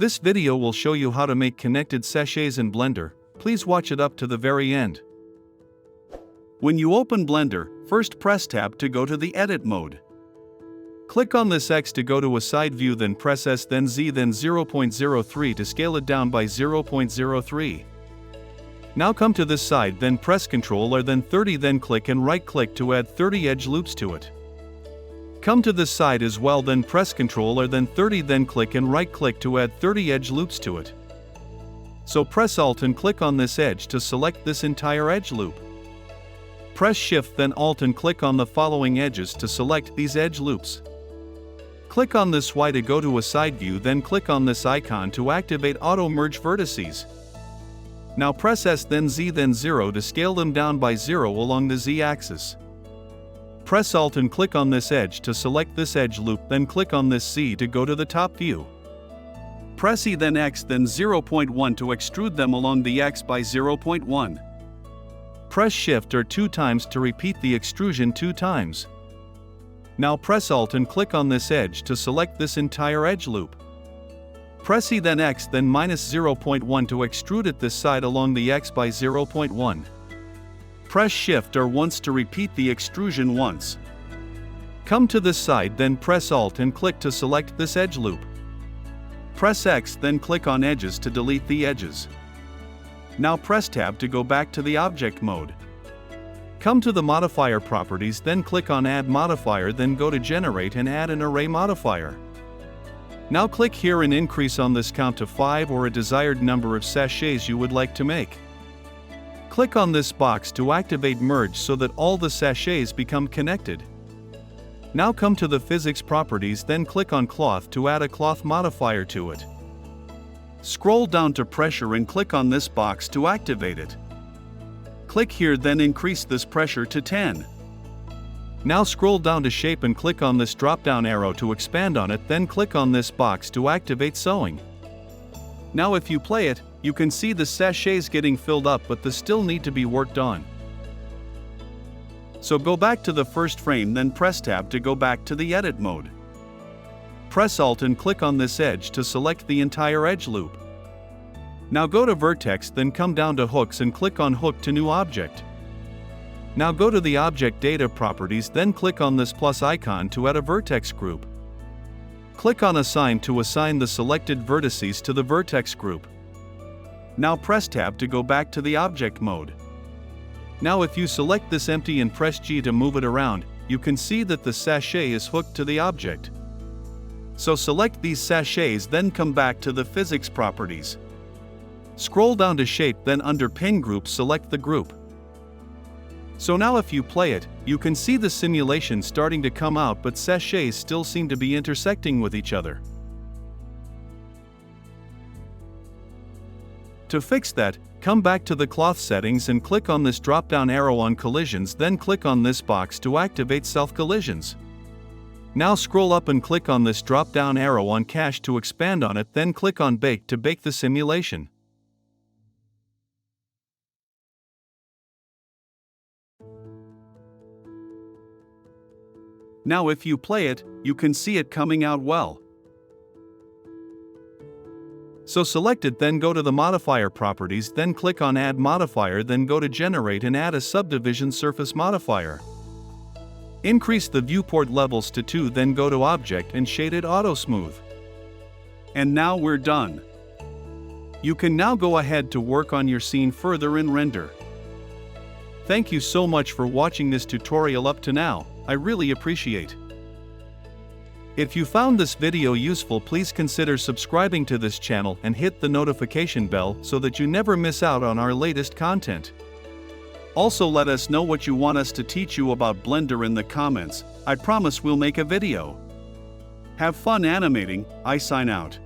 This video will show you how to make connected sachets in Blender. Please watch it up to the very end. When you open Blender, first press Tab to go to the Edit mode. Click on this X to go to a side view, then press S, then Z, then 0.03 to scale it down by 0.03. Now come to this side, then press Ctrl or then 30, then click and right-click to add 30 edge loops to it. Come to this side as well, then press Ctrl or then 30, then click and right-click to add 30 edge loops to it. So press Alt and click on this edge to select this entire edge loop. Press Shift then Alt and click on the following edges to select these edge loops. Click on this Y to go to a side view, then click on this icon to activate Auto Merge Vertices. Now press S then Z then 0 to scale them down by 0 along the Z axis. Press Alt and click on this edge to select this edge loop, then click on this C to go to the top view. Press E then X then 0.1 to extrude them along the X by 0.1. Press Shift or 2 times to repeat the extrusion 2 times. Now press Alt and click on this edge to select this entire edge loop. Press E then X then -0.1 to extrude it this side along the X by 0.1. Press Shift or once to repeat the extrusion once. Come to this side, then press Alt and click to select this edge loop. Press X then click on Edges to delete the edges. Now press Tab to go back to the object mode. Come to the modifier properties, then click on Add Modifier, then go to Generate and add an array modifier. Now click here and increase on this count to 5 or a desired number of sachets you would like to make. Click on this box to activate Merge so that all the sachets become connected. Now come to the physics properties, then click on Cloth to add a cloth modifier to it. Scroll down to Pressure and click on this box to activate it. Click here, then increase this pressure to 10. Now scroll down to Shape and click on this drop-down arrow to expand on it, then click on this box to activate Sewing. Now if you play it, you can see the sachets getting filled up, but they still need to be worked on. So go back to the first frame, then press Tab to go back to the Edit mode. Press Alt and click on this edge to select the entire edge loop. Now go to Vertex, then come down to Hooks and click on Hook to New Object. Now go to the Object Data Properties, then click on this plus icon to add a vertex group. Click on Assign to assign the selected vertices to the vertex group. Now press Tab to go back to the object mode. Now if you select this empty and press G to move it around, you can see that the sachet is hooked to the object. So select these sachets, then come back to the physics properties. Scroll down to Shape, then under Pin Group select the group. So now if you play it, you can see the simulation starting to come out, but sachets still seem to be intersecting with each other. To fix that, come back to the cloth settings and click on this drop-down arrow on collisions, then click on this box to activate self-collisions. Now scroll up and click on this drop-down arrow on cache to expand on it, then click on Bake to bake the simulation. Now if you play it, you can see it coming out well. So select it, then go to the modifier properties, then click on Add Modifier, then go to Generate and add a subdivision surface modifier. Increase the viewport levels to 2, then go to Object and Shade it Auto Smooth. And now we're done. You can now go ahead to work on your scene further in Render. Thank you so much for watching this tutorial up to now. I really appreciate. If you found this video useful, please consider subscribing to this channel and hit the notification bell so that you never miss out on our latest content. Also let us know what you want us to teach you about Blender in the comments. I promise we'll make a video. Have fun animating. I sign out.